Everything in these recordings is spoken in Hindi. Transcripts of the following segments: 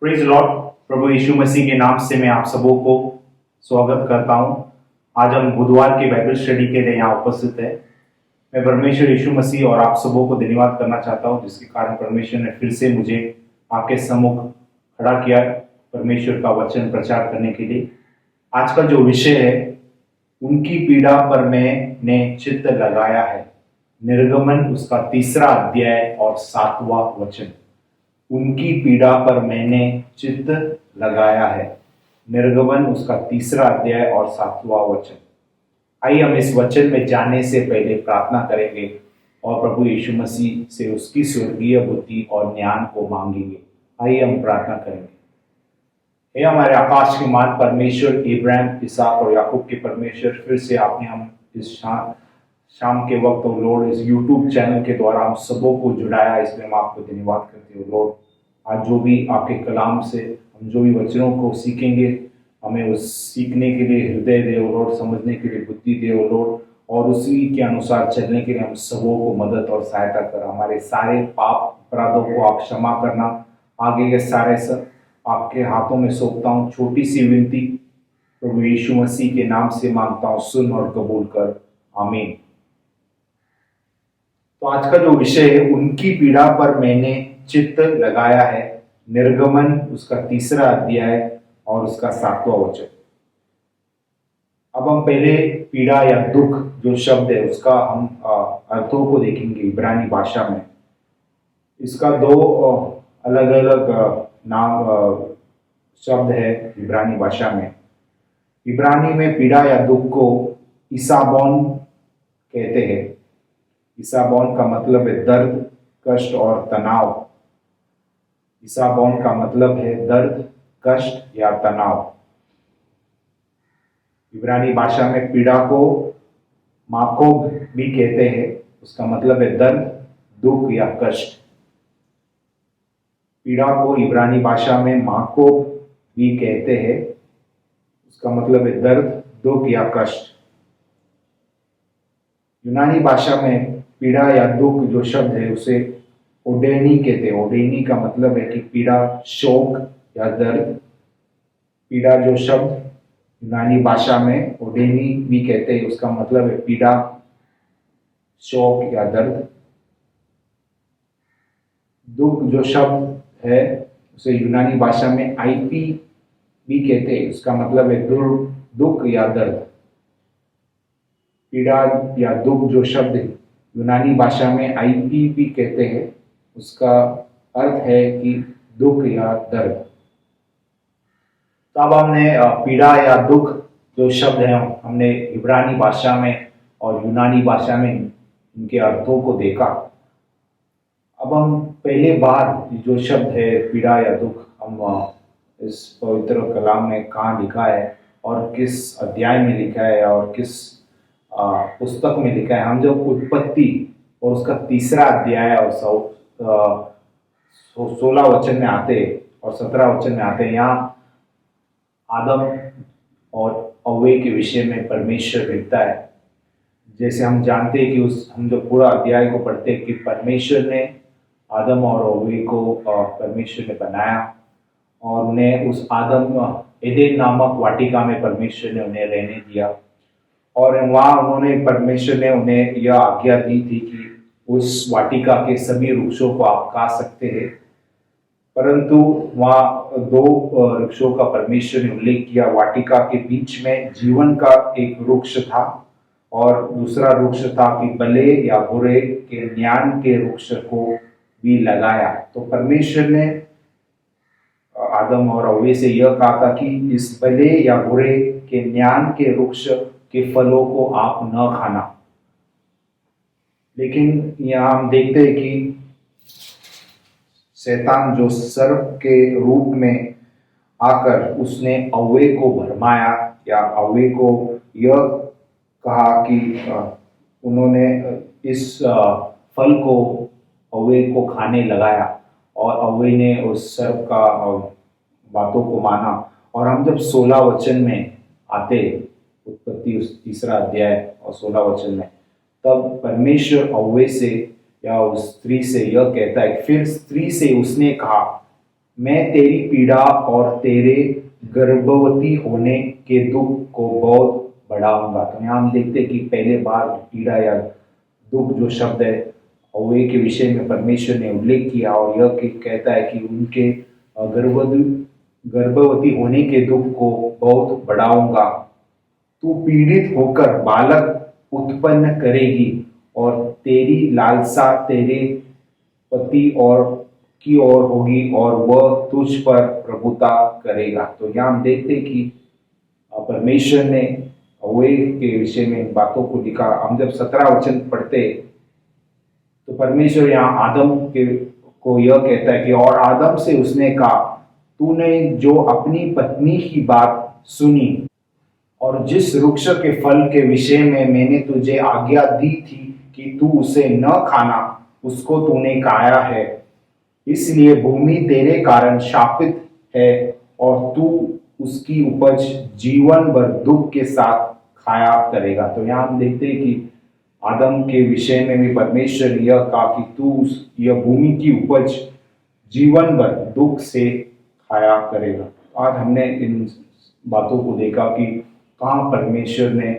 Praise Lord. प्रभु यीशु मसीह के नाम से मैं आप सबों को स्वागत करता हूं। आज हम बुधवार के बाइबल स्टडी के लिए यहाँ उपस्थित है। मैं परमेश्वर यीशु मसीह और आप सबों को धन्यवाद करना चाहता हूं, जिसके कारण परमेश्वर ने फिर से मुझे आपके सम्मुख खड़ा किया परमेश्वर का वचन प्रचार करने के लिए। आज का जो विषय है, उनकी पीड़ा पर मैंने चित्त लगाया है। निर्गमन उसका 3 अध्याय और 7वां वचन। उनकी पीड़ा पर मैंने चित्त लगाया है। निर्गमन उसका 3 अध्याय और 7वां वचन। आइए हम इस वचन में जाने से पहले प्रार्थना करेंगे और प्रभु यीशु मसीह से उसकी स्वर्गीय बुद्धि और ज्ञान को मांगेंगे। आइए हम प्रार्थना करेंगे। हे हमारे आकाश के मान परमेश्वर, इब्राहिम, इसहाक और याकूब के परमेश्वर, फिर से आपने हम इस शाम के वक्त और लॉर्ड इस यूट्यूब चैनल के द्वारा हम सबों को जुड़ाया, इसलिए हम आपको धन्यवाद करते हो लॉर्ड। आज जो भी आपके कलाम से हम जो भी वचनों को सीखेंगे, हमें उस सीखने के लिए हृदय दे लॉर्ड, समझने के लिए बुद्धि दे लॉर्ड, और उसी के अनुसार चलने के लिए हम सबों को मदद और सहायता कर। हमारे सारे पाप अपराधों को आप क्षमा करना। आगे के सारे सब आपके हाथों में सौंपता हूँ। छोटी सी विनती प्रभु यीशु मसीह के नाम से मांगता हूँ, सुन और कबूल कर, आमीन। तो आज का जो विषय है, उनकी पीड़ा पर मैंने चित्त लगाया है। निर्गमन उसका 3 अध्याय और उसका 7वां वचन। अब हम पहले पीड़ा या दुख जो शब्द है उसका हम अर्थों को देखेंगे इब्रानी भाषा में। इसका 2 अलग अलग नाम शब्द है इब्रानी भाषा में। इब्रानी में पीड़ा या दुख को इसाबोन कहते हैं। इसाबोन का मतलब है दर्द, कष्ट और तनाव। इसाबोन का मतलब है दर्द, कष्ट या तनाव। इब्रानी भाषा में पीड़ा को माकोब भी कहते हैं। उसका मतलब है दर्द, दुख या कष्ट। पीड़ा को इब्रानी भाषा में माकोब भी कहते हैं। उसका मतलब है दर्द, दुख या कष्ट। यूनानी भाषा में पीड़ा या दुख जो शब्द है उसे ओडेनी कहते हैं। ओडेनी का मतलब है कि पीड़ा, शोक या दर्द। पीड़ा जो शब्द यूनानी भाषा में ओडेनी भी कहते हैं, उसका मतलब है पीड़ा, शोक या दर्द। दुख जो शब्द है उसे यूनानी भाषा में आईपी भी कहते हैं। उसका मतलब है दुख या दर्द। पीड़ा या दुख जो शब्द यूनानी भाषा में आईपी भी कहते हैं, उसका अर्थ है कि दुख या दर्द। तब हमने पीड़ा या दुख जो शब्द है हमने इब्रानी भाषा में और यूनानी भाषा में इनके अर्थों को देखा। अब हम पहले बार जो शब्द है पीड़ा या दुख, हम इस पवित्र कलाम में कहाँ लिखा है और किस अध्याय में लिखा है और किस पुस्तक में लिखा है। हम जब उत्पत्ति और उसका 3 अध्याय और 16 वचन में आते और 17 वचन में आते हैं, यहाँ आदम और हव्वे के विषय में परमेश्वर लिखता है। जैसे हम जानते हैं कि हम जो पूरा अध्याय को पढ़ते हैं कि परमेश्वर ने आदम और हव्वे को परमेश्वर ने बनाया और उन्हें उस एदेन नामक वाटिका में परमेश्वर ने उन्हें रहने दिया। और वहाँ परमेश्वर ने उन्हें यह आज्ञा दी थी कि उस वाटिका के सभी वृक्षों को आप खा सकते हैं, परंतु वहाँ 2 वृक्षों का परमेश्वर ने उल्लेख किया। वाटिका के बीच में जीवन का एक वृक्ष था और दूसरा वृक्ष था कि भले या बुरे के ज्ञान के वृक्ष को भी लगाया। तो परमेश्वर ने आदम और हव्वे से यह कहा था कि इस भले या बुरे के ज्ञान के वृक्ष के फलों को आप न खाना। लेकिन यहाँ हम देखते हैं कि शैतान जो सर्प के रूप में आकर उसने हव्वे को भरमाया या हव्वे को यह कहा कि उन्होंने इस फल को हव्वे को खाने लगाया और हव्वे ने उस सर्प का बातों को माना। और हम जब 16 वचन में आते, उत्पत्ति उस 3 अध्याय और 16 वचन में, तब परमेश्वर हव्वे से या उस स्त्री से यह कहता है, फिर स्त्री से उसने कहा मैं तेरी पीड़ा और तेरे गर्भवती होने के दुख को बहुत बढ़ाऊंगा। तो यहाँ हम देखते हैं कि पहले बार पीड़ा या दुख जो शब्द है हव्वे के विषय में परमेश्वर ने उल्लेख किया और यह कहता है कि उनके गर्भवती होने के दुख को बहुत बढ़ाऊंगा। तू पीड़ित होकर बालक उत्पन्न करेगी और तेरी लालसा तेरे पति और की ओर होगी और वह तुझ पर प्रभुता करेगा। तो यहाँ हम देखते हैं कि परमेश्वर ने हव्वे के विषय में इन बातों को लिखा। हम जब 17 वचन पढ़ते तो परमेश्वर यहाँ आदम के को यह कहता है कि और आदम से उसने कहा, तूने जो अपनी पत्नी की बात सुनी और जिस वृक्ष के फल के विषय में मैंने तुझे आज्ञा दी थी कि तू उसे न खाना, उसको तूने खाया है, इसलिए भूमि तेरे कारण शापित है और तू उसकी उपज जीवन भर दुख के साथ खाया करेगा। तो यहाँ हम देखते हैं कि आदम के विषय में भी परमेश्वर यह कहा कि तू यह भूमि की उपज जीवन भर दुख से खाया करेगा। आज हमने इन बातों को देखा कि कहाँ परमेश्वर ने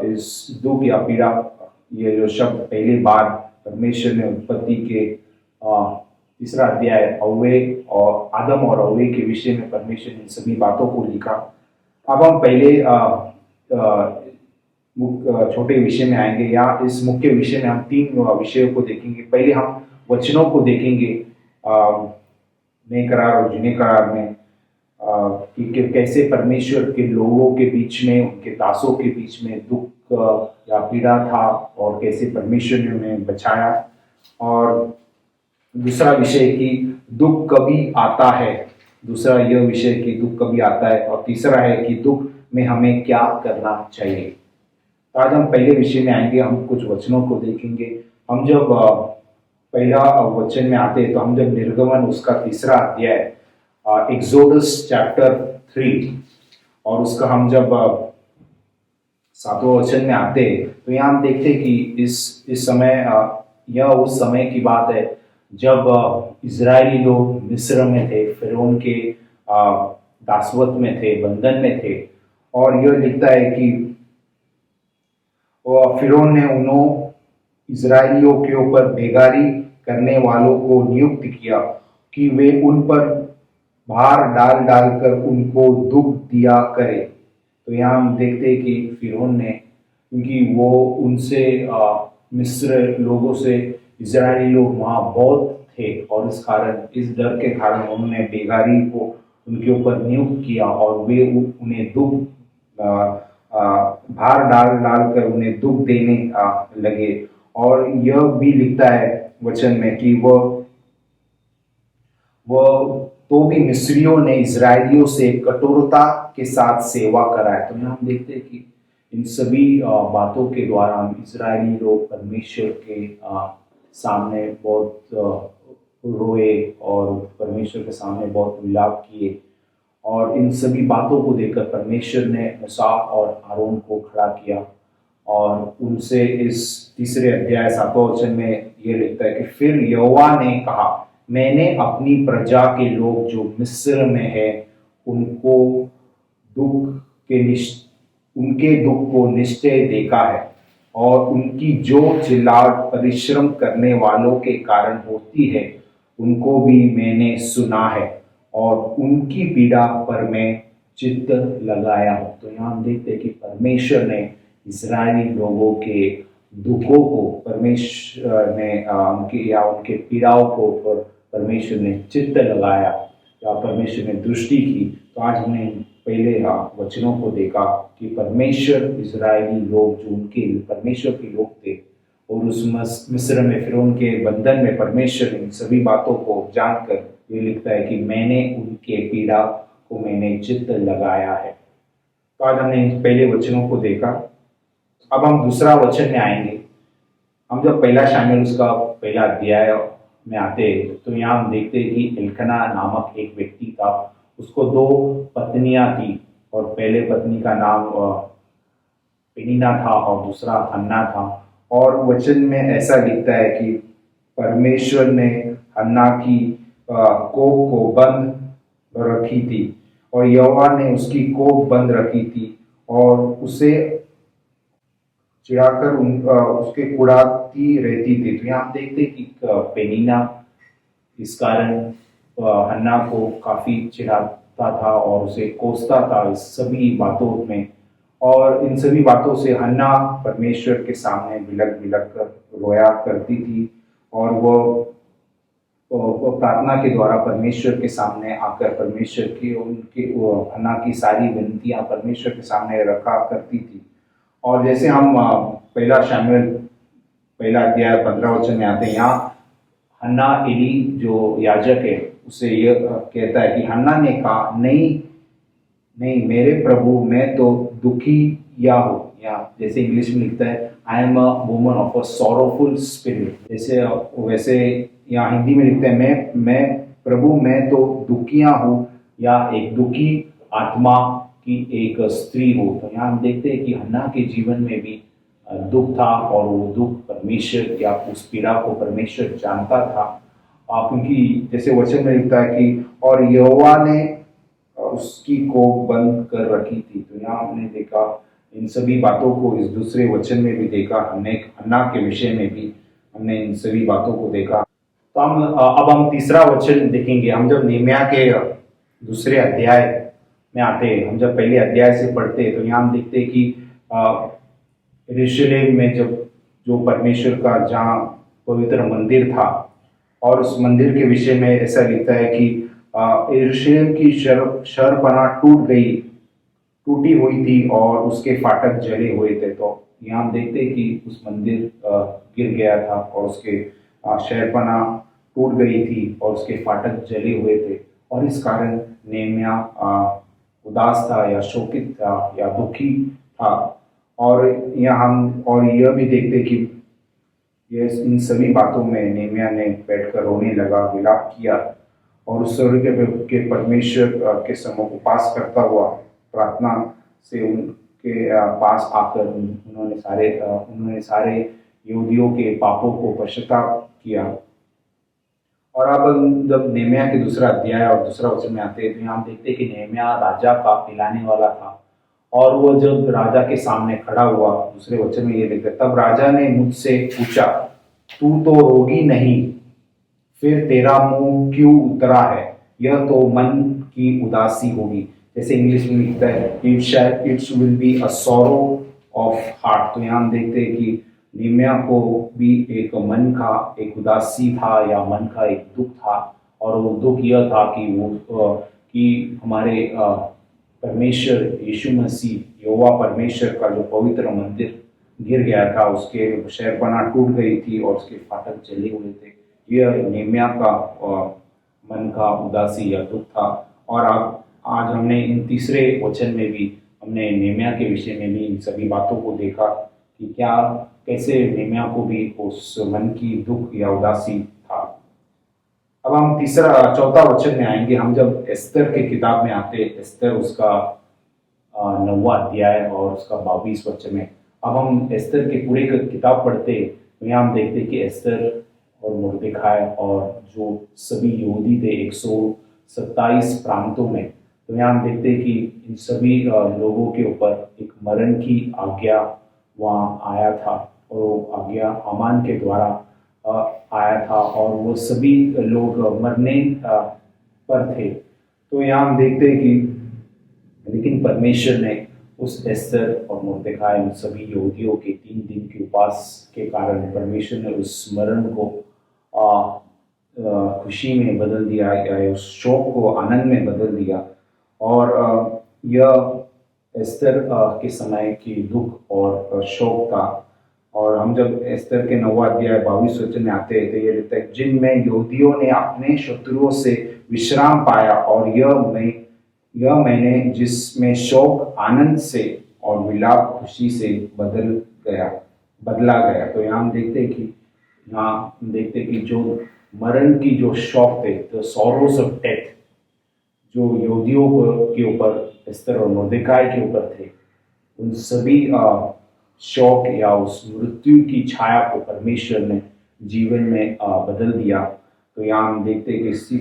इस दुख या पीड़ा, ये जो शब्द पहली बार परमेश्वर ने उत्पत्ति के तीसरा अध्याय हव्वे और आदम और हव्वे के विषय में परमेश्वर ने सभी बातों को लिखा। अब हम पहले छोटे विषय में आएंगे या इस मुख्य विषय में हम 3 विषयों को देखेंगे। पहले हम वचनों को देखेंगे नए करार और जूने करार में कि कैसे परमेश्वर के लोगों के बीच में, उनके दासों के बीच में दुख या पीड़ा था और कैसे परमेश्वर ने उन्हें बचाया। और दूसरा विषय कि दुख कभी आता है, दूसरा यह विषय कि दुख कभी आता है, और तीसरा है कि दुख में हमें क्या करना चाहिए। तो आज हम पहले विषय में आएंगे, हम कुछ वचनों को देखेंगे। हम जब पहला वचन में आते हैं तो हम जब निर्गमन उसका तीसरा अध्याय एक्सोडस चैप्टर 3 और उसका हम जब 7वें वचन में आते तो यहाँ हम देखते कि इस समय यह उस समय की बात है जब इजरायली लोग मिस्र में थे, फिरौन के दासवत में थे, बंधन में थे। और यह लिखता है कि फिरौन ने उन्होंने इजरायलियों के ऊपर बेगारी करने वालों को नियुक्त किया कि वे उन पर भार डाल डालकर उनको दुख दिया करे। तो यहाँ हम देखते हैं कि फिरौन ने, क्योंकि वो उनसे मिस्र लोगों से इजरायली लोग वहाँ बहुत थे और इस कारण, इस डर के कारण उन्होंने बेगारी को उनके ऊपर नियुक्त किया और वे उन्हें दुख भार डाल डाल कर उन्हें दुख देने लगे। और यह भी लिखता है वचन में कि वह तो भी मिस्रियों ने इजरायलियों से कठोरता के साथ सेवा कराए। तो यहाँ हम देखते हैं कि इन सभी बातों के द्वारा हम इजरायली लोग परमेश्वर के सामने बहुत रोए और परमेश्वर के सामने बहुत विलाप किए। और इन सभी बातों को देखकर परमेश्वर ने मूसा और आरोन को खड़ा किया और उनसे इस तीसरे अध्याय 7वें वचन में यह लिखता है कि फिर यहोवा ने कहा, मैंने अपनी प्रजा के लोग जो मिस्र में है उनके दुख को निश्चय देखा है और उनकी जो चिल्लाहट परिश्रम करने वालों के कारण होती है उनको भी मैंने सुना है और उनकी पीड़ा पर मैं चित्त लगाया हूँ। तो यहाँ हम देखते हैं कि परमेश्वर ने इस्राएली लोगों के दुखों को, परमेश्वर ने उनके पीड़ाओं को परमेश्वर ने चित्त लगाया या परमेश्वर ने दृष्टि की। तो आज हमने पहले वचनों को देखा कि परमेश्वर इजरायली लोग जो उनके परमेश्वर के लोग थे और उस मिस्र में फिरौन के बंधन में परमेश्वर ने सभी बातों को जानकर ये लिखता है कि मैंने उनके पीड़ा को मैंने चित्त लगाया है। तो आज हमने पहले वचनों को देखा। अब हम दूसरा वचन में आएंगे। हम जब पहला शामिल उसका पहला अध्याय में आते तो यहाँ हम देखते हैं कि एल्कना नामक एक व्यक्ति था, उसको 2 पत्नियां थी और पहले पत्नी का नाम पेनिना था और दूसरा हन्ना था। और वचन में ऐसा लिखता है कि परमेश्वर ने हन्ना की कोख को बंद रखी थी और यहोवा ने उसकी कोख बंद रखी थी और उसे चिढ़ाकर उसके कुड़ाती रहती थी। तो यहाँ हम देखते कि पेनिना इस कारण हन्ना को काफी चिढ़ाता था और उसे कोसता था इस सभी बातों में। और इन सभी बातों से हन्ना परमेश्वर के सामने बिलक बिलक कर रोया करती थी और वो प्रार्थना के द्वारा परमेश्वर के सामने आकर परमेश्वर की उनकी हन्ना की सारी विनतियां परमेश्वर के सामने रखा करती थी। और जैसे हम पहला शामिल पहला अध्याय 15 वचन में आते हैं, यहाँ हन्ना एली जो याजक है उसे यह कहता है कि हन्ना ने कहा, नहीं नहीं मेरे प्रभु, मैं तो दुखी या हूँ। या जैसे इंग्लिश में लिखता है, I am a woman of a sorrowful spirit, जैसे वैसे यहाँ हिंदी में लिखता है, मैं प्रभु मैं तो दुखिया हूँ या एक दुखी आत्मा की एक स्त्री हो। तो यहाँ हम देखते हैं कि हन्ना के जीवन में भी दुख था और वो दुख परमेश्वर या उस पीड़ा को परमेश्वर जानता था। क्योंकि जैसे वचन में लिखता है कि और यहोवा ने उसकी कोख बंद कर रखी थी। तो यहाँ हमने देखा इन सभी बातों को, इस दूसरे वचन में भी देखा हमने, हन्ना के विषय में भी हमने इन सभी बातों को देखा। तो अब हम तीसरा वचन देखेंगे। हम जब नेहम्याह के दूसरे अध्याय में आते हैं, हम जब पहले अध्याय से पढ़ते हैं तो यहाँ हम देखते हैं कि यरूशलेम में जब जो परमेश्वर का जहाँ पवित्र मंदिर था, और उस मंदिर के विषय में ऐसा लिखता है कि यरूशलेम की शहरपनाह टूटी हुई थी और उसके फाटक जले हुए थे। तो यहाँ हम देखते हैं कि उस मंदिर गिर गया था और उसके शहरपनाह टूट गई थी और उसके फाटक जले हुए थे। और इस कारण नेहम्याह उदास था या शोकित था या दुखी था। और यहाँ हम और यह भी देखते कि ये इन सभी बातों में नेहम्याह ने बैठकर रोने लगा, विलाप किया और उस स्वर्ग के परमेश्वर के सम्मुख उपास करता हुआ प्रार्थना से उनके पास आकर उन्होंने सारे यहूदियों के पापों को पश्चाताप किया। और अब जब नेहम्याह के दूसरा अध्याय और दूसरा वचन में आते हैं तो यहाँ हम देखते हैं कि नेहम्याह राजा का पिलाने वाला था। और वो जब राजा के सामने खड़ा हुआ, दूसरे वचन में ये लिखा, तब राजा ने मुझसे पूछा, तू तो रोगी नहीं, फिर तेरा मुंह क्यों उतरा है? यह तो मन की उदासी होगी। जैसे इंग्लिश में लिखता है, it's will be a sorrow of heart. तो यहाँ हम देखते हैं कि नेहम्याह को भी एक मन का एक उदासी था या मन का एक दुख था। और वो दुख यह था कि कि हमारे परमेश्वर यीशु मसीह यहोवा परमेश्वर का जो पवित्र मंदिर गिर गया था, उसके शहरपनाह टूट गई थी और उसके फाटक जले हुए थे। यह नेहम्याह का मन का उदासी या दुख था। और आज हमने इन तीसरे वचन में भी हमने नेहम्याह के विषय में भी इन सभी बातों को देखा कि कैसे नेहम्याह को भी उस मन की दुख या उदासी था। अब हम चौथा वचन में आएंगे। हम जब एस्तर के किताब में आते, एस्तर उसका 9वां अध्याय और उसका 22 वचन में, अब हम एस्तर के पूरे किताब पढ़ते तो यहाँ हम देखते कि एस्तर और मुर्देखाय और जो सभी यहूदी थे 127 प्रांतों में, तो यहाँ हम देखते कि इन सभी लोगों के ऊपर एक मरण की आज्ञा वहाँ आया था और वो आज्ञा हामान के द्वारा आया था और वो सभी लोग मरने पर थे। तो यहाँ हम देखते हैं कि लेकिन परमेश्वर ने उस एस्तर और मुर्देखाय उन सभी यहूदियों के 3 दिन के उपवास के कारण परमेश्वर ने उस मरण को खुशी में बदल दिया या उस शोक को आनंद में बदल दिया। और यह एस्तर के समय की दुख और शोक था। और हम जब एस्तर के 9वां अध्याय 22 वचन में आते हैं तो ये लिखता है, जिनमें यहूदियों ने अपने शत्रुओं से विश्राम पाया और यह मैंने जिसमें शोक आनंद से और विलाप खुशी से बदला गया। तो यहाँ हम देखते हैं कि जो मरण की जो शौक थे, तो सॉरोज ऑफ डेथ जो यहूदियों के ऊपर एस्तर और मुर्देखाय के ऊपर थे, उन सभी शौक या उस मृत्यु की छाया को परमेश्वर ने जीवन में बदल दिया। तो यहाँ हम देखते हैं कि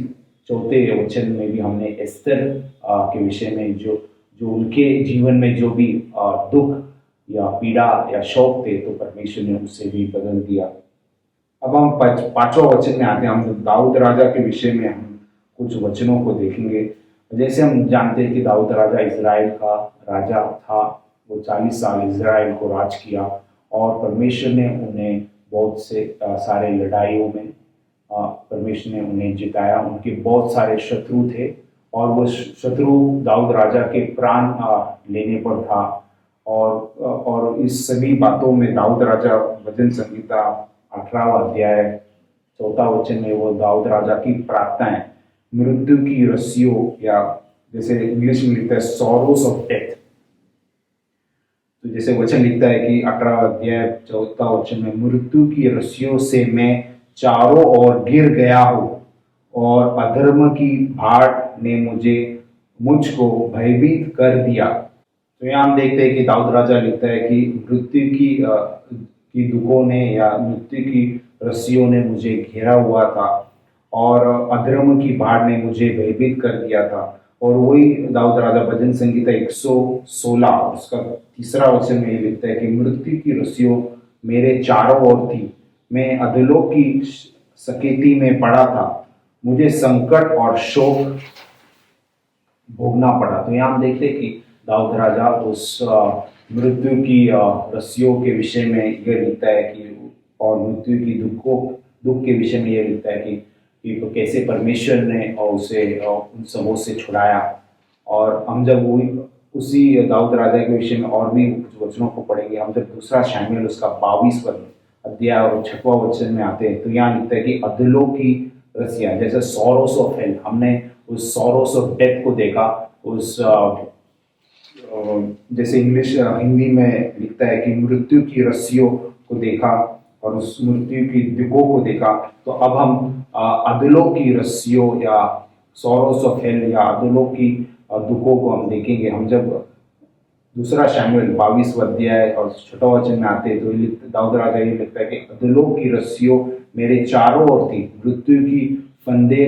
चौथे वचन में भी हमने एस्तर के विषय में जो जो उनके जीवन में जो भी दुख या पीड़ा या शोक थे, तो परमेश्वर ने उसे भी बदल दिया। अब हम पांचवा वचन में आते हैं। हम दाऊद राजा के विषय में हम कुछ वचनों को देखेंगे। जैसे हम जानते हैं कि दाऊद राजा इज़राइल का राजा था। वो 40 साल इज़राइल को राज किया और परमेश्वर ने उन्हें बहुत से सारे लड़ाइयों में परमेश्वर ने उन्हें जिताया। उनके बहुत सारे शत्रु थे और वो शत्रु दाऊद राजा के प्राण लेने पर था। और इस सभी बातों में दाऊद राजा भजन संहिता 18वां अध्याय 4वां वचन में वो दाऊद राजा की प्रार्थनाएं मृत्यु की रस्सियों, या जैसे इंग्लिश में लिखता है सॉरोस ऑफ डेथ, तो जैसे वचन लिखता है कि 18वां अध्याय 4वां वचन में मृत्यु की रस्सियों से मैं चारों ओर गिर गया हूँ और अधर्म की भाट ने मुझको भयभीत कर दिया। तो यहाँ हम देखते हैं कि दाऊद राजा लिखता है कि मृत्यु की दुखों ने या मृत्यु की रस्सियों ने मुझे घेरा हुआ था और अधर्म की भाड़ ने मुझे भयभीत कर दिया था। और वही दाऊद राजा भजन संगीता 116 उसका 3रा वचन में लिखता है कि मृत्यु की रस्सियों मेरे चारों ओर थी, मैं अधलोक की सकेती में पड़ा था, मुझे संकट और शोक भोगना पड़ा। तो यहाँ हम देखते हैं कि दाऊद राजा उस मृत्यु की रस्सियों के विषय में यह लिखता है कि, और मृत्यु की दुख के विषय में यह लिखता है कि तो कैसे परमेश्वर ने और उसे उन सबों से छुड़ाया। और हम जब उसी दाऊद राजा के विषय में और भी कुछ वचनों को पढ़ेंगे, हम जब 2 शमूएल उसका 22वां अध्याय और 6वां वचन में आते हैं, तो यहाँ लिखता है कि अधलोक की रस्सियां, जैसे सॉरोस ऑफ हेल, हमने उस सॉरोस ऑफ डेथ को देखा। उस जैसे हिंदी में लिखता है कि मृत्यु की रस्सियों को देखा और उस मृत्यु की दुखों को देखा। तो अब हम अधलोक की रस्सियों या सॉरोस ऑफ हेल या अधलोक की दुखों को हम देखेंगे। हम जब 2 शमूएल 22वां अध्याय और 6वां वचन में आते हैं, तो दाऊद राजा ये लिखता है कि अधलोक की रस्सियों मेरे चारों ओर थी, मृत्यु की फंदे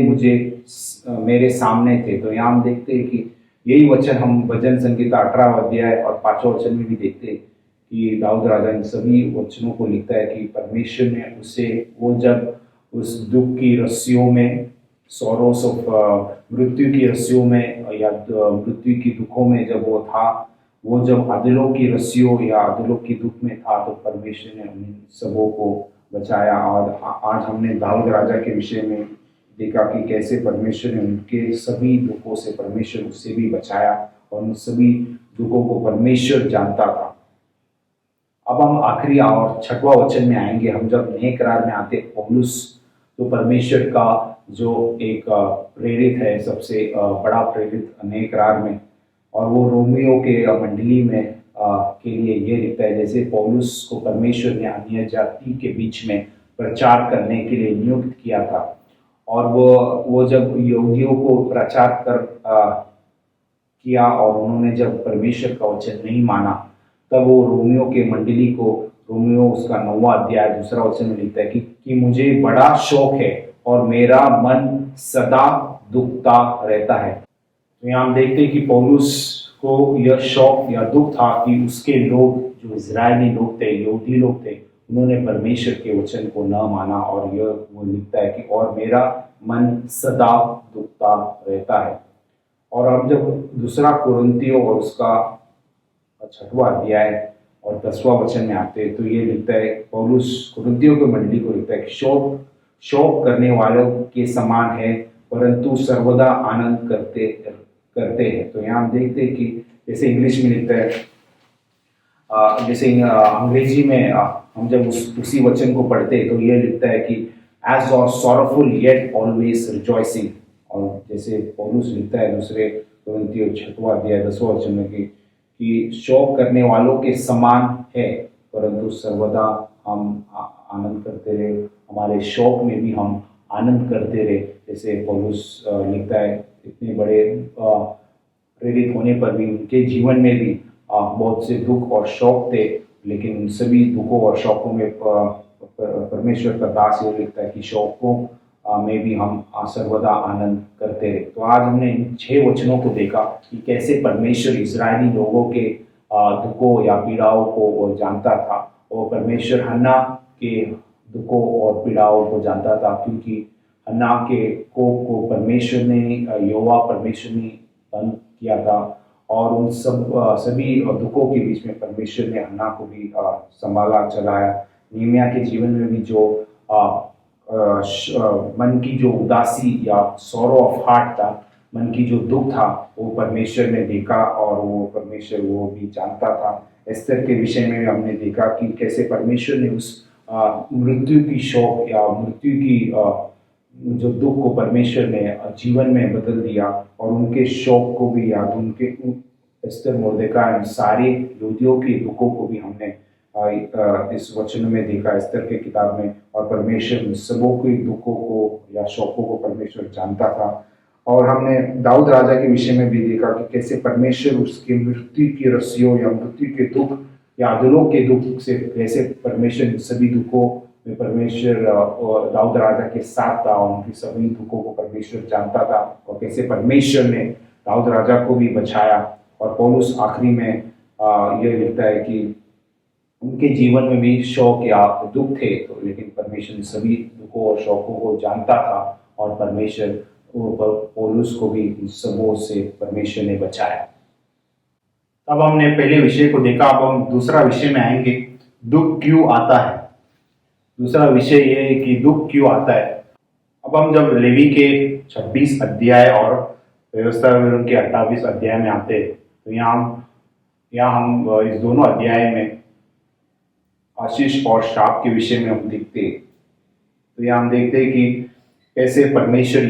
मेरे सामने थे। तो यहाँ हम देखते हैं कि यही वचन हम भजन संगीता 18वां अध्याय और 5वां वचन में भी देखते हैं कि दाऊद राजा इन सभी वचनों को लिखता है कि परमेश्वर ने उसे, वो जब उस दुख की रस्सियों में, सॉरोस ऑफ मृत्यु की रस्सियों में या मृत्यु की दुखों में जब वो था, वो जब अधलोक की रस्सियों या अधलोक की दुख में था, तो परमेश्वर ने उन सबों को बचाया। और आज हमने दाऊद राजा के विषय में देखा कि कैसे परमेश्वर ने उनके सभी दुखों से परमेश्वर उससे भी बचाया और उन सभी दुखों को परमेश्वर जानता था। अब हम आखिरी और 6वां वचन में आएंगे। हम जब नए करार में आते पौलुस, तो परमेश्वर का जो एक प्रेरित है, सबसे बड़ा प्रेरित नए करार में, और वो रोमियो के मंडली में के लिए ये लिखता है, जैसे पौलुस को परमेश्वर ने अन्य जाति के बीच में प्रचार करने के लिए नियुक्त किया था, और वो जब यहूदियों को प्रचार किया और उन्होंने जब परमेश्वर का वचन नहीं माना, तब वो रोमियो के मंडली को, रोमियो उसका 9वां अध्याय 2रा वचन में लिखता है कि मुझे बड़ा शौक है और मेरा मन सदा दुखता रहता है। तो यहाँ हम देखते हैं कि पौलुस को यह शौक या दुख था कि उसके लोग, जो इजरायली लोग थे, यहूदी लोग थे, उन्होंने परमेश्वर के वचन को न माना। और यह वो लिखता है कि और मेरा मन सदा दुखता रहता है। और अब जब 2 कुरिन्थियों और उसका 6वां अध्याय और 10वां वचन में आते हैं, तो ये लिखता है, पौलुस कुरिन्थियों के मंडली को लिखता है कि शोक करने वालों के समान है, परंतु सर्वदा आनंद करते हैं। तो यहाँ हम देखते हैं कि जैसे इंग्लिश में लिखता है, जैसे अंग्रेजी में हम जब उसी वचन को पढ़ते हैं, तो ये लिखता है कि एज और सॉरोफुल येट ऑलवेज रिजॉइसिंग। और जैसे पौलुस लिखता है 2 कुरिन्थियों 6वां अध्याय 10वां वचन में कि शोक करने वालों के समान है, परंतु सर्वदा हम आनंद करते रहे, हमारे शोक में भी हम आनंद करते रहे। जैसे पौलुस लिखता है, इतने बड़े प्रेरित होने पर भी उनके जीवन में भी बहुत से दुख और शौक थे, लेकिन उन सभी दुखों और शौकों में परमेश्वर का दास ये लिखता है कि शौकों में भी हम सर्वदा आनंद करते रहे। तो आज हमने इन 6 वचनों को देखा कि कैसे परमेश्वर इजरायली लोगों के दुखों या पीड़ाओं को वो जानता था, और परमेश्वर हन्ना के दुखों और पीड़ाओं को जानता था, क्योंकि हन्ना के कोख को परमेश्वर ने यहोवा परमेश्वर ने बंद किया था, और उन सभी दुखों के बीच में परमेश्वर ने हन्ना को भी संभाला, चलाया। निमिया के जीवन में भी जो मन की जो उदासी या सॉरो ऑफ हार्ट था, मन की जो दुख था, वो परमेश्वर ने देखा, और वो परमेश्वर वो भी जानता था। एस्तर के विषय में हमने देखा कि कैसे परमेश्वर ने उस मृत्यु की शोक या मृत्यु की जो दुख को परमेश्वर ने जीवन में बदल दिया, और उनके शोक को भी याद, उनके एस्तर मुर्देकाई सारे यहूदियों के दुखों को भी हमने इस वचन में देखा, एस्तर के किताब में। और परमेश्वर सबों के दुखों को या शोकों को परमेश्वर जानता था। और हमने दाऊद राजा के विषय में भी देखा कि कैसे परमेश्वर उसकी मृत्यु की रस्सियों या मृत्यु के दुख या दिलों के दुख से कैसे परमेश्वर सभी दुखों में परमेश्वर दाऊद राजा के साथ था, और उनके सभी दुखों को परमेश्वर जानता था, और कैसे परमेश्वर ने दाऊद राजा को भी बचाया। और पौलुस आखिरी में यह लिखता है कि उनके जीवन में भी शौक या दुख थे, तो लेकिन परमेश्वर सभी दुखों और शौकों को जानता था, और परमेश्वर पौलुस को भी इन सबों से परमेश्वर ने बचाया। अब हमने पहले विषय को देखा, अब हम दूसरा विषय में आएंगे, दुख क्यों आता है। दूसरा विषय यह है कि दुख क्यों आता है। अब हम जब लेवी के 26 अध्याय और व्यवस्था विवरण के 28 अध्याय में आते हैं, तो यहाँ हम इस दोनों अध्याय में आशीष और श्राप के विषय में हम देखते हैं। तो यहाँ हम देखते हैं कि कैसे परमेश्वर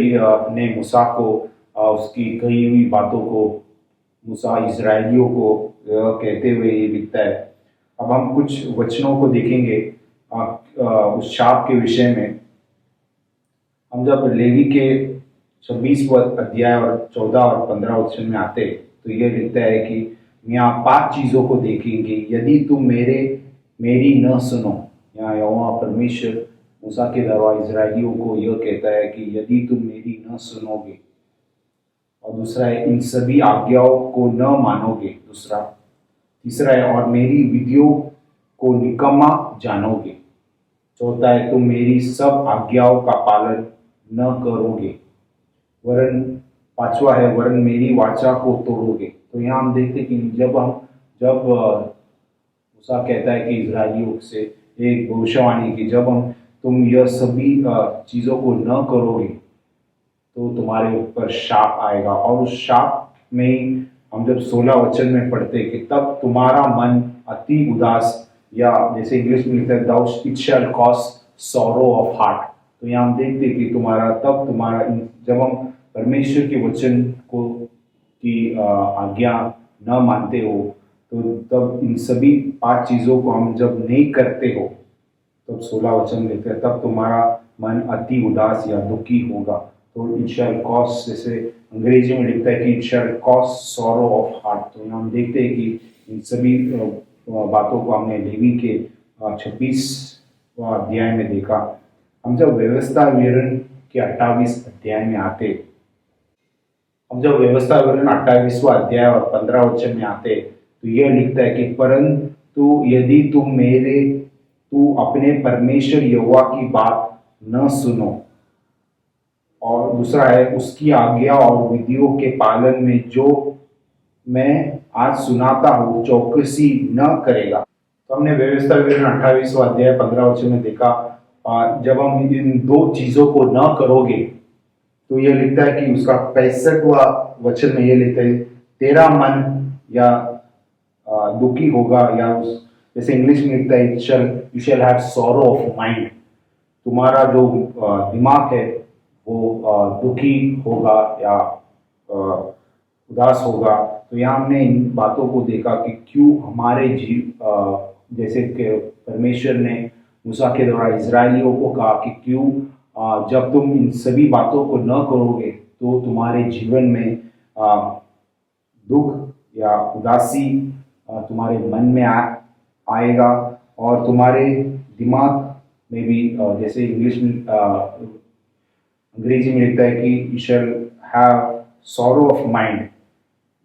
ने मूसा को उसकी कही हुई बातों को मूसा इजरायलियों को कहते हुए ये लिखता है। अब हम कुछ वचनों को देखेंगे उस श्राप के विषय में। हम जब लेवी के 26 अध्याय और 14 और 15 वचन में आते, तो ये लिखता है कि यहाँ 5 चीज़ों को देखेंगे, यदि तुम मेरी न सुनो। यहाँ यहोवा परमेश्वर मूसा के द्वारा इजरायलियों को यह कहता है कि यदि तुम मेरी न सुनोगे, और दूसरा है इन सभी आज्ञाओं को न मानोगे, दूसरा। तीसरा है और मेरी विधियों को निकम्मा जानोगे। चौथा है तुम मेरी सब आज्ञाओं का पालन न करोगे। वरन पांचवा है वरन मेरी वाचा को तोड़ोगे। तो यहाँ हम देखते कि जब मूसा कहता है कि इजरायलियों से एक भविष्यवाणी की, जब तुम यह सभी चीज़ों को न करोगे तो तुम्हारे ऊपर शाप आएगा। और उस शाप में हम जब 16 वचन में पढ़ते कि तब तुम्हारा मन अति उदास, या जैसे इंग्लिश में लिखता है thou it shall cause sorrow of heart। तो यहाँ हम देखते कि तुम्हारा जब हम परमेश्वर के वचन को की आज्ञा न मानते हो, तो तब इन सभी 5 चीज़ों को हम जब नहीं करते हो, तब 16 वचन लिखते हैं तब तुम्हारा मन अति उदास या दुखी होगा। तो इट शैल कॉज, जैसे अंग्रेजी में लिखता है कि it shall cause sorrow of heart. तो यहाँ हम देखते हैं कि इन सभी बातों को हमने लेवी के 26 अध्याय में देखा। हम जब व्यवस्था विवरण के 28 अध्याय में आते, हम जब व्यवस्था विवरण 28वां अध्याय और 15 वचन में आते, तो यह लिखता है कि परंतु यदि तू अपने परमेश्वर यहोवा की बात न सुनो, और दूसरा है उसकी आज्ञा और विधियों के पालन में जो मैं आज सुनाता हूँ चौकसी न करेगा। तो हमने व्यवस्था विवरण 28वां अध्याय 15 वचन में देखा, जब हम इन 2 चीजों को न करोगे, तो यह लिखता है कि उसका 65वां वचन में यह लिखता है तेरा मन या दुखी होगा, या जैसे इंग्लिश में लिखता है you shall have sorrow of mind. तुम्हारा जो दिमाग है वो दुखी होगा या उदास होगा। तो यहाँ हमने इन बातों को देखा कि क्यों हमारे जैसे कि परमेश्वर ने मूसा के द्वारा इजरायलियों को कहा कि क्यों जब तुम इन सभी बातों को न करोगे तो तुम्हारे जीवन में दुख या उदासी तुम्हारे मन में आएगा, और तुम्हारे दिमाग में भी जैसे इंग्लिश में अंग्रेजी में लिखता है कि you shall have sorrow of mind,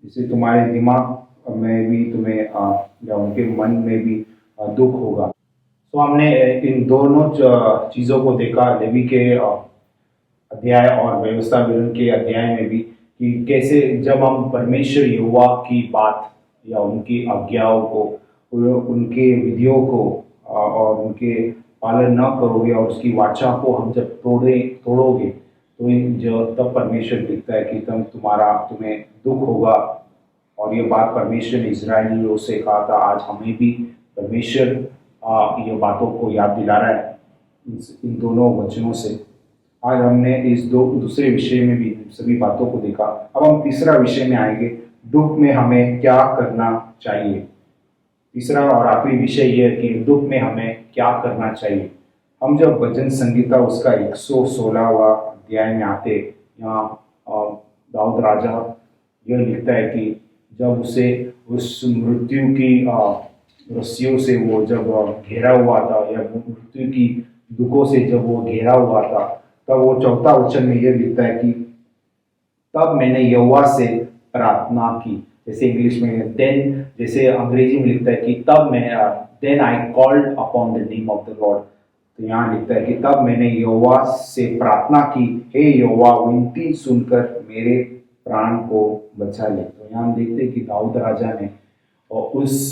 जिससे तुम्हारे दिमाग में भी तुम्हें या उनके मन में भी दुख होगा। तो हमने इन दोनों चीज़ों को देखा लेवी के अध्याय और व्यवस्था विवरण के अध्याय में भी, कि कैसे जब हम परमेश्वर यहोवा की बात या उनकी आज्ञाओं को, उनके विधियों को और उनके पालन न करोगे और उसकी वाचा को हम जब तोड़ोगे तो जो तब परमेश्वर लिखता है कि तुम्हें दुख होगा। और ये बात परमेश्वर ने इजरायलियों से कहा था। आज हमें भी परमेश्वर ये बातों को याद दिला रहा है इन दोनों वचनों से। आज हमने इस दूसरे विषय में भी सभी बातों को देखा। अब हम तीसरा विषय में आएंगे, दुख में हमें क्या करना चाहिए। तीसरा और आखिरी विषय यह है कि दुख में हमें क्या करना चाहिए। हम जब भजन संगीता उसका 116वां अध्याय में आते, यहाँ दाऊद राजा यह लिखता है कि जब उसे उस मृत्यु की रस्सियों से वो जब घेरा हुआ था, या मृत्यु की दुखों से जब वो घेरा हुआ था, तब वो चौथा वचन में यह लिखता है कि तब मैंने यहोवा से प्रार्थना की। जैसे इंग्लिश में देन, जैसे अंग्रेजी में लिखता है कि तब मैं then I called upon the name of the lord. तो यहाँ लिखता है कि तब मैंने यहोवा से प्रार्थना की, हे यहोवा विनती सुनकर मेरे प्राण को बचा ले। तो यहाँ हम देखते हैं कि दाऊद राजा ने उस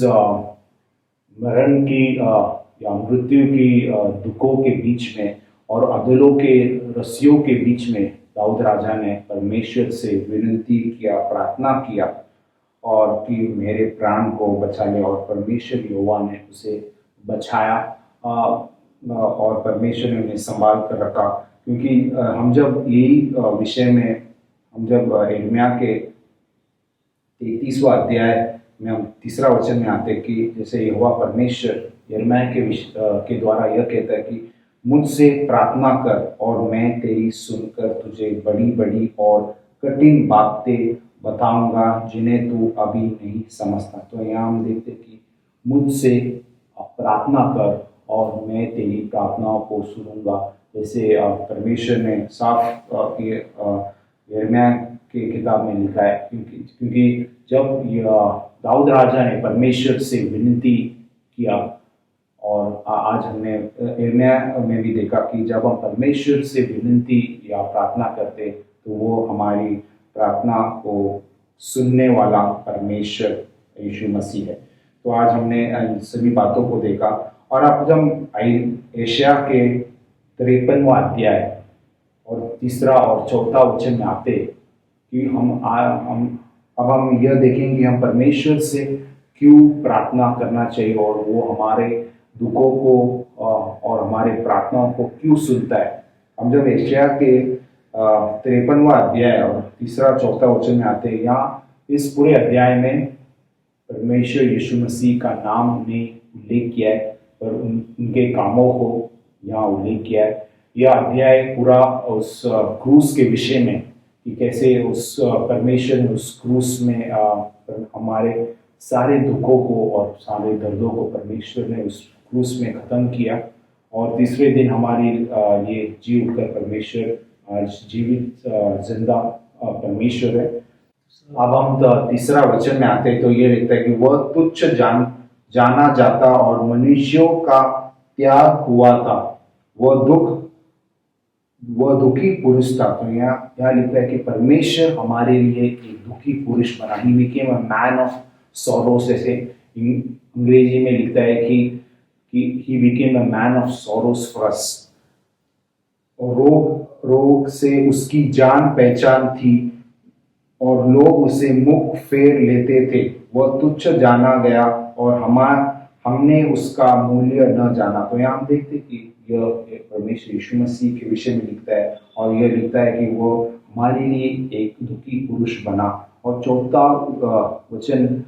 मरण की या मृत्यु की दुखों के बीच में और अधलों के रस्सियों के बीच में दाऊद राजा ने परमेश्वर से विनती किया, प्रार्थना किया और कि मेरे प्राण को बचा ले। और परमेश्वर यहोवा ने उसे बचाया और परमेश्वर ने उन्हें संभाल कर रखा। क्योंकि हम जब यही विषय में हम जब यिर्मयाह के 33वां अध्याय में हम तीसरा वचन में आते कि जैसे यहोवा परमेश्वर यिर्मयाह के द्वारा यह कहता है कि मुझसे प्रार्थना कर और मैं तेरी सुनकर तुझे बड़ी बड़ी और कठिन बातें बताऊंगा जिन्हें तू अभी नहीं समझता। तो यहाँ हम देखते कि मुझसे प्रार्थना कर और मैं तेरी प्रार्थनाओं को सुनूंगा। जैसे परमेश्वर ने साफ यिर्मयाह के किताब में लिखा है। क्योंकि जब दाऊद राजा ने परमेश्वर से विनती किया, और आज हमने यिर्मयाह में भी देखा कि जब हम परमेश्वर से विनती या प्रार्थना करते तो वो हमारी प्रार्थना को सुनने वाला परमेश्वर यीशु मसीह है। तो आज हमने इन सभी बातों को देखा। और अब जब हम यशायाह के 53वां अध्याय और तीसरा और चौथा वचन में आते कि अब हम यह देखेंगे कि हम परमेश्वर से क्यों प्रार्थना करना चाहिए और वो हमारे दुखों को और हमारे प्रार्थनाओं को क्यों सुनता है। हम जब यशायाह के 53वां अध्याय और तीसरा चौथा वचन में आते हैं, यहाँ इस पूरे अध्याय में परमेश्वर यीशु मसीह का नाम ने उल्लेख किया है, पर उनके कामों को यहाँ उल्लेख किया है। यह अध्याय पूरा उस क्रूस के विषय में, कि कैसे उस परमेश्वर ने उस क्रूस में हमारे सारे दुखों को और सारे दर्दों को परमेश्वर ने उस क्रूस में ख़त्म किया, और तीसरे दिन हमारी ये जी उठकर परमेश्वर आज जीवित जिंदा परमेश्वर है। अब हम तीसरा वचन में आते हैं तो ये लिखता है कि वह तुच्छ जाना जाता और मनुष्यों का त्याग हुआ था, वह दुखी पुरुष था। तो यहाँ लिखता है कि परमेश्वर हमारे लिए एक दुखी पुरुष बना। He became a man of sorrows. ऐसे अंग्रेजी में लिखता है कि he became a man of sorrows for us. रोग से उसकी जान पहचान थी और लोग उसे मुख फेर लेते थे। वह तुच्छ जाना गया और हमने उसका मूल्य न जाना। तो यहाँ हम देखते कि यह परमेश्वर यीशु मसीह के विषय में लिखता है, और यह लिखता है कि वो हमारे लिए एक दुखी पुरुष बना। और चौथा वचन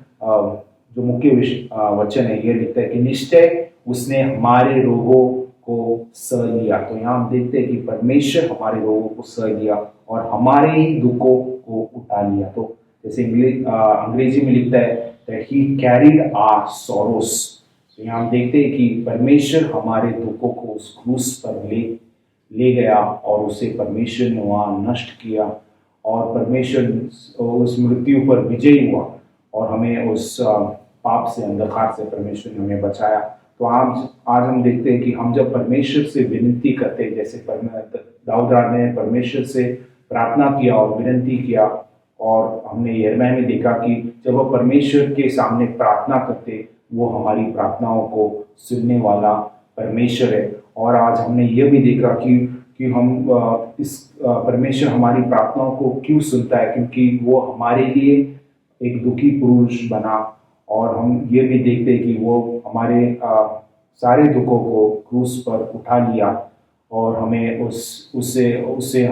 जो मुख्य वचन है, यह लिखता है कि निश्चय उसने हमारे रोगों को सह लिया। तो यहाँ हम देखते हैं कि परमेश्वर हमारे रोगों को सह लिया और हमारे ही दुखों को उठा लिया। तो जैसे अंग्रेजी में लिखता है that he carried our sorrows। तो यहाँ हम देखते हैं कि परमेश्वर हमारे दुखों को उस क्रूस पर ले गया और उसे परमेश्वर ने वहाँ नष्ट किया और परमेश्वर उस मृत्यु पर विजयी हुआ और हमें उस पाप से, अंधकार से परमेश्वर ने हमें बचाया। तो आज हम देखते हैं कि हम जब परमेश्वर से विनती करते हैं, जैसे दाऊद राजा ने परमेश्वर से प्रार्थना किया और विनती किया, और हमने यिर्मयाह में देखा कि जब वह परमेश्वर के सामने प्रार्थना करते, वो हमारी प्रार्थनाओं को सुनने वाला परमेश्वर है। और आज हमने यह भी देखा कि हम इस परमेश्वर हमारी प्रार्थनाओं को क्यों सुनता है, क्योंकि वो हमारे लिए एक दुखी पुरुष बना। और हम ये भी देखते हैं कि वो हमारे सारे दुखों को क्रूस पर उठा लिया और हमें उससे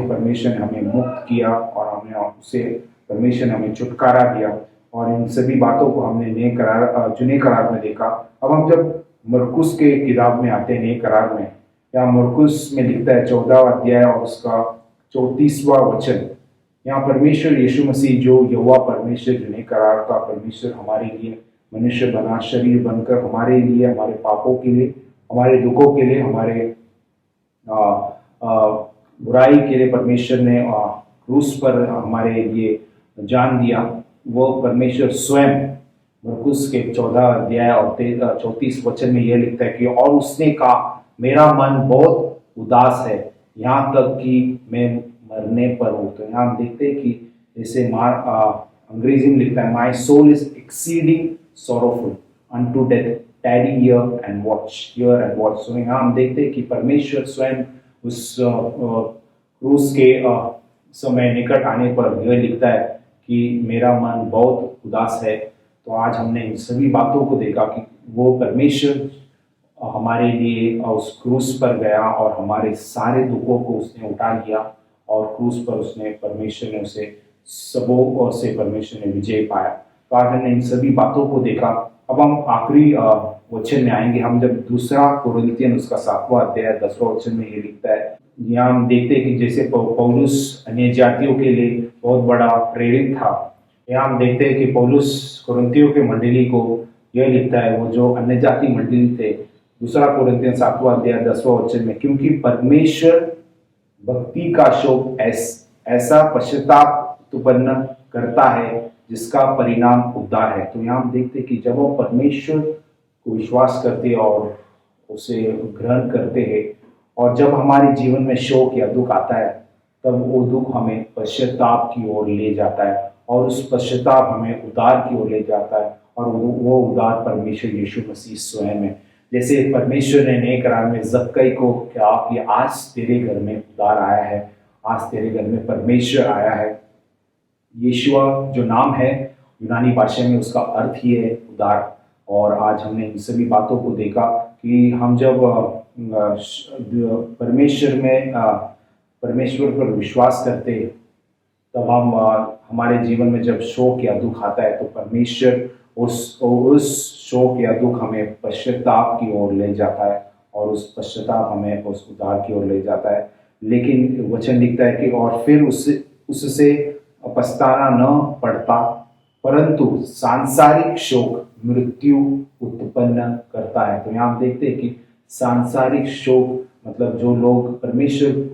परमेश्वर ने हमें मुक्त किया और हमें उससे परमेश्वर ने हमें छुटकारा दिया। और इन सभी बातों को हमने नए करार में देखा। अब हम जब मरकुस के किताब में आते हैं, नए करार में, या मरकुस में लिखता है 14वां अध्याय और उसका 34वां वचन, यहाँ परमेश्वर यीशु मसीह जो यहोवा परमेश्वर, जो नए करार का परमेश्वर हमारे लिए मनुष्य बना, शरीर बनकर हमारे लिए, हमारे पापों के लिए, हमारे दुखों के लिए, हमारे बुराई के लिए परमेश्वर ने क्रूस पर हमारे लिए जान दिया। वो परमेश्वर स्वयं मरकुस के 14 अध्याय और 34 वचन में यह लिखता है कि और उसने कहा, मेरा मन बहुत उदास है, यहाँ तक कि मैं मरने पर हूँ। तो यहाँ हम देखते हैं कि जैसे अंग्रेजी में लिखता है, my soul is exceeding sorrowful unto death, tarry here and watch, here and watch। so यहाँ हम देखते हैं कि परमेश्वर स्वयं उस क्रूस के समय निकट आने पर यह लिखता है कि मेरा मन बहुत उदास है। तो आज हमने इन सभी बातों को देखा कि वो परमेश्वर हमारे लिए उस क्रूस पर गया और हमारे सारे दुखों को उसने उठा लिया और क्रूस पर परमेश्वर ने उसे सबों से परमेश्वर ने विजय पाया। तो आज हमने इन सभी बातों को देखा। अब हम आखिरी वचन में आएंगे। हम जब 2 कुरिन्थियन उसका 7वां अध्याय 10वां वचन में ये लिखता है, यहाँ हम देखते हैं कि जैसे पौलुस अन्य जातियों के लिए बहुत बड़ा प्रेरित था। यहाँ हम देखते हैं कि पौलुस कुरिन्थियों के मंडली को यह लिखता है, वो जो अन्य जाति मंडली थे, 2 कुरिन्थियन 7वां अध्याय 10वां वचन में, क्योंकि परमेश्वर भक्ति का शोक ऐसा पश्चाताप उत्पन्न करता है जिसका परिणाम उद्धार है। तो यहाँ हम देखते हैं कि जब हम परमेश्वर को विश्वास करते हैं और उसे ग्रहण करते हैं, और जब हमारे जीवन में शोक या दुख आता है, तब वो दुख हमें पश्चाताप की ओर ले जाता है और उस पश्चाताप हमें उद्धार की ओर ले जाता है। और वो उद्धार परमेश्वर यीशु मसीह स्वयं है। जैसे परमेश्वर ने नए करार में जक्कई को कहा कि आज तेरे घर में उद्धार आया है, आज तेरे घर में परमेश्वर आया है। यीशुआ जो नाम है यूनानी भाषा में, उसका अर्थ ही है उद्धार। और आज हमने इन सभी बातों को देखा कि हम जब परमेश्वर पर विश्वास करते, तब हम हमारे जीवन में जब शोक या दुख आता है, तो परमेश्वर उस शोक या दुख हमें पश्चाताप की ओर ले जाता है और उस पश्चाताप हमें उस उद्धार की ओर ले जाता है। लेकिन वचन लिखता है कि और फिर उससे पछताना न पड़ता, परंतु सांसारिक शोक मृत्यु उत्पन्न करता है। तो यहाँ हम देखते हैं कि सांसारिक शोक मतलब जो लोग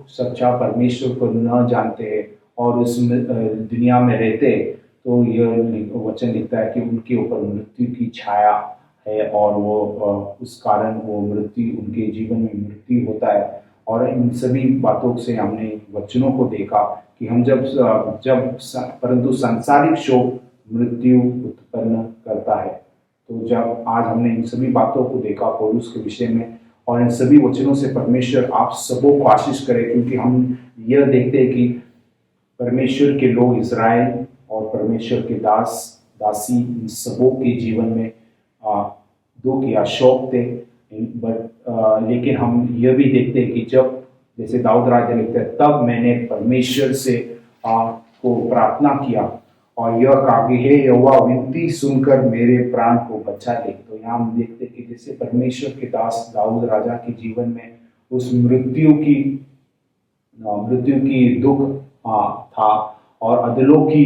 सच्चा परमेश्वर को न जानते हैं और उस दुनिया में रहते, तो यह वचन लिखता है कि उनके ऊपर मृत्यु की छाया है और वो उस कारण वो उनके जीवन में मृत्यु होता है। और इन सभी बातों से हमने वचनों को देखा कि हम परंतु सांसारिक शोक मृत्यु उत्पन्न करता है। तो जब आज हमने इन सभी बातों को देखा पौलुस के विषय में, और इन सभी वचनों से परमेश्वर आप सबों को आशीष करे, क्योंकि हम यह देखते हैं कि परमेश्वर के लोग इज़राइल और परमेश्वर के दासी इन सबों के जीवन में दुख या शोक थे। लेकिन हम यह भी देखते हैं कि जब जैसे दाऊद राजा लिखते हैं, तब मैंने परमेश्वर से को प्रार्थना किया और यह कहा कि हे यहोवा, विनती सुनकर मेरे प्राण को बचा ले। तो यहाँ हम देखते हैं कि जैसे परमेश्वर के दास दाऊद राजा के जीवन में उस मृत्यु की दुख था और अधलों की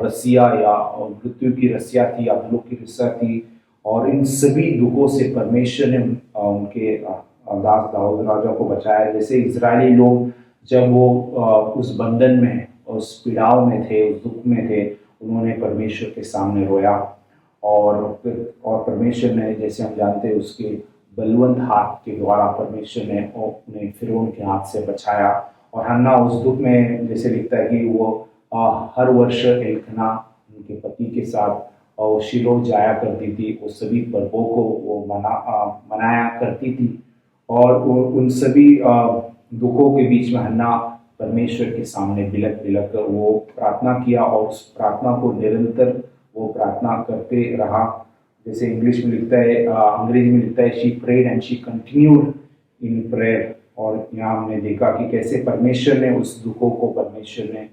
रस्सियाँ या मृत्यु की रस्सियाँ थी, अधलों की रस्सियाँ थी, और इन सभी दुखों से परमेश्वर ने उनके दास दाऊद राजा को बचाया। जैसे इजरायली लोग जब वो उस बंधन में, उस पीड़ाव में थे, उस दुख में थे, उन्होंने परमेश्वर के सामने रोया और परमेश्वर ने, जैसे हम जानते हैं, उसके बलवंत हाथ के द्वारा परमेश्वर ने उन्हें फिरौन के हाथ से बचाया। और हन्ना उस दुख में, जैसे लिखता है कि वो हर वर्ष एल्कना उनके पति के साथ और शिलो जाया करती थी, वो सभी पर्वों को वो मनाया करती थी। और उन सभी दुखों के बीच में हन्ना परमेश्वर के सामने बिलक बिलक कर वो प्रार्थना किया और उस प्रार्थना को निरंतर वो प्रार्थना करते रहा। जैसे इंग्लिश में लिखता है, अंग्रेजी में लिखता है, she prayed and she continued in prayer. और यहाँ हमने देखा कि कैसे परमेश्वर ने उस दुखों को परमेश्वर ने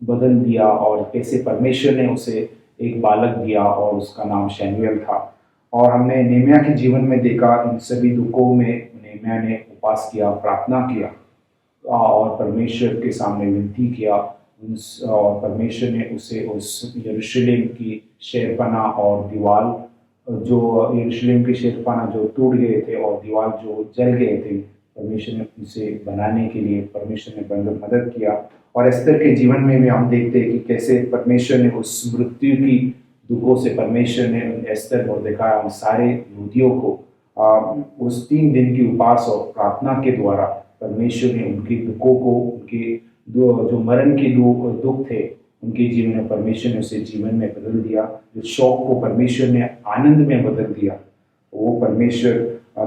बदल दिया और कैसे परमेश्वर ने उसे एक बालक दिया और उसका नाम शैमुएल था। और हमने नेहमिया के जीवन में देखा, इन सभी दुखों में नेहमिया ने उपवास किया, प्रार्थना किया और परमेश्वर के सामने विनती किया। और परमेश्वर ने उसे उस यरूशलेम की शहरपनाह और दीवार, जो यरूशलेम की शहरपनाह जो टूट गए थे और दीवार जो जल गए थे, परमेश्वर ने उसे बनाने के लिए परमेश्वर ने मदद किया। और एस्तर के जीवन में भी हम देखते हैं कि कैसे परमेश्वर ने उस मृत्यु की दुखों से परमेश्वर ने एस्तर और दिखाया उन सारे यहूदियों को उस 3 दिन की उपवास और प्रार्थना के द्वारा परमेश्वर ने उनके दुखों को, उनके जो मरण के दुख थे उनके जीवन में परमेश्वर ने उसे जीवन में बदल दिया। जो शोक को परमेश्वर ने आनंद में बदल दिया। वो परमेश्वर,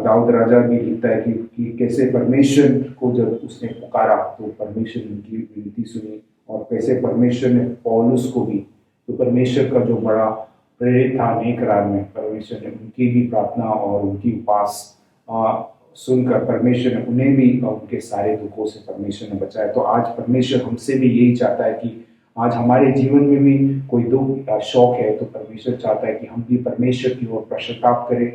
दाऊद राजा भी लिखता है कि कैसे परमेश्वर को जब उसने पुकारा तो परमेश्वर उनकी विनती सुनी। और कैसे परमेश्वर ने पौलुस को भी, तो परमेश्वर का जो बड़ा प्रेरित था नेक राज में, परमेश्वर ने उनकी भी प्रार्थना और उनकी उपवास सुनकर परमेश्वर ने उन्हें भी उनके सारे दुखों से परमेश्वर ने बचाया। तो आज परमेश्वर हमसे भी यही चाहता है कि आज हमारे जीवन में भी कोई दुख या शौक है तो परमेश्वर चाहता है कि हम भी परमेश्वर की ओर पश्चाताप करें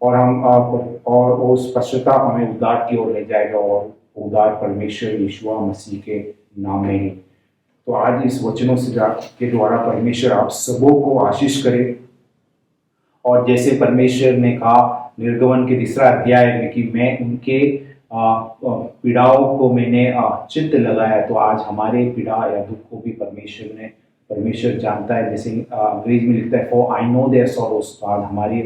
और हम और उस पश्चाताप हमें उद्धार की ओर ले जाएगा और उद्धार परमेश्वर यीशु मसीह के नाम में ही। तो आज इस वचनों से के द्वारा परमेश्वर आप सबों को आशीष करे। और जैसे परमेश्वर ने कहा निर्गमन के 3 अध्याय में कि मैं उनके पीड़ाओं को मैंने चित्त लगाया, तो आज हमारे पीड़ा या दुख को भी परमेश्वर जानता है। जैसे अंग्रेजी में लिखता है, for I know their sorrows, तो आज हमारे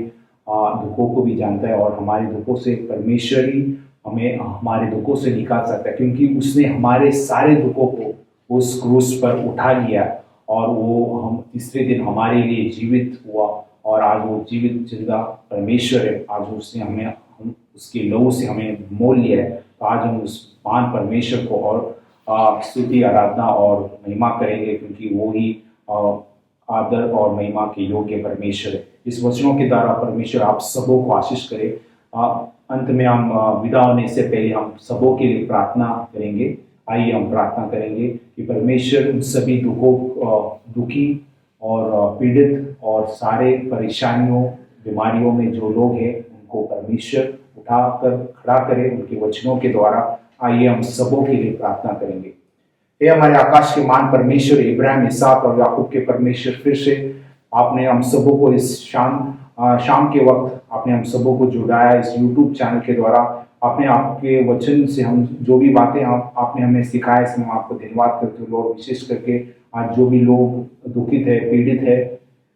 दुखों को भी जानता है और हमारे दुखों से परमेश्वर ही हमें हमारे दुखों से निकाल सकता है, क्योंकि उसने हमारे सारे दुखों को उस क्रूस पर उठा लिया और वो हम तीसरे दिन हमारे लिए जीवित हुआ। और आज वो जीवित जिंदा परमेश्वर है। आज उसने हम उसके लहू से हमें मोल लिया है। तो आज हम उस महान परमेश्वर को और स्तुति, आराधना और महिमा करेंगे, क्योंकि वो ही आदर और महिमा के योग्य परमेश्वर है। इस वचनों के द्वारा परमेश्वर आप सबों को आशीष करे। अंत में हम विदा होने से पहले हम सबों के लिए प्रार्थना करेंगे। आइए हम प्रार्थना करेंगे कि परमेश्वर उन सभी दुखी और पीड़ित और सारे परेशानियों, बीमारियों में जो लोग हैं उनको परमेश्वर उठाकर खड़ा करे उनके वचनों के द्वारा। आइए हम सबों के लिए प्रार्थना करेंगे। हे हमारे आकाश के मान परमेश्वर, इब्राहिम, इसहाक और याकूब के परमेश्वर, फिर से आपने हम सबों को इस शाम के वक्त आपने हम सबों को जुड़ाया इस YouTube चैनल के द्वारा। आपने आपके वचन से हम जो भी बातें आपने हमें सिखाया, इसमें हम आपको धन्यवाद करते हैं लॉर्ड। विशेष करके आज जो भी लोग दुखित है, पीड़ित है,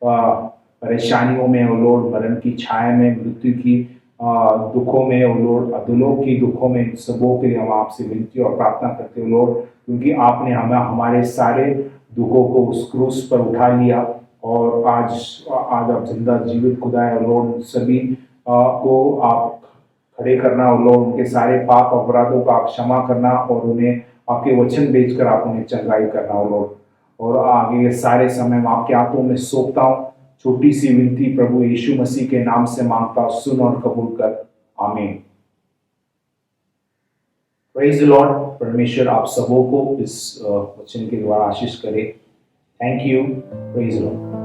परेशानियों में और लॉर्ड, मरण की छाया में, मृत्यु की दुखों में और लॉर्ड, अधोलोक की दुखों में, सबों के लिए हम आपसे विनती और प्रार्थना करते हो लॉर्ड, क्योंकि आपने हमारे सारे दुखों को उस क्रूस पर उठा लिया और आज आप जिंदा जीवित खुदा है लॉर्ड। सभी को आप खड़े करना और लॉर्ड, उनके सारे पाप अपराधों का आप क्षमा करना और उन्हें आपके वचन भेजकर आप उन्हें चंगाई करना हो लॉर्ड। और आगे ये सारे समय मैं आपके हाथों में सौंपता हूँ। छोटी सी विनती प्रभु यीशु मसीह के नाम से मांगता हूँ, सुन और कबूल कर, आमीन। Praise the Lord. परमेश्वर आप सबों को इस वचन के द्वारा आशीष करे। Thank you. Praise the Lord.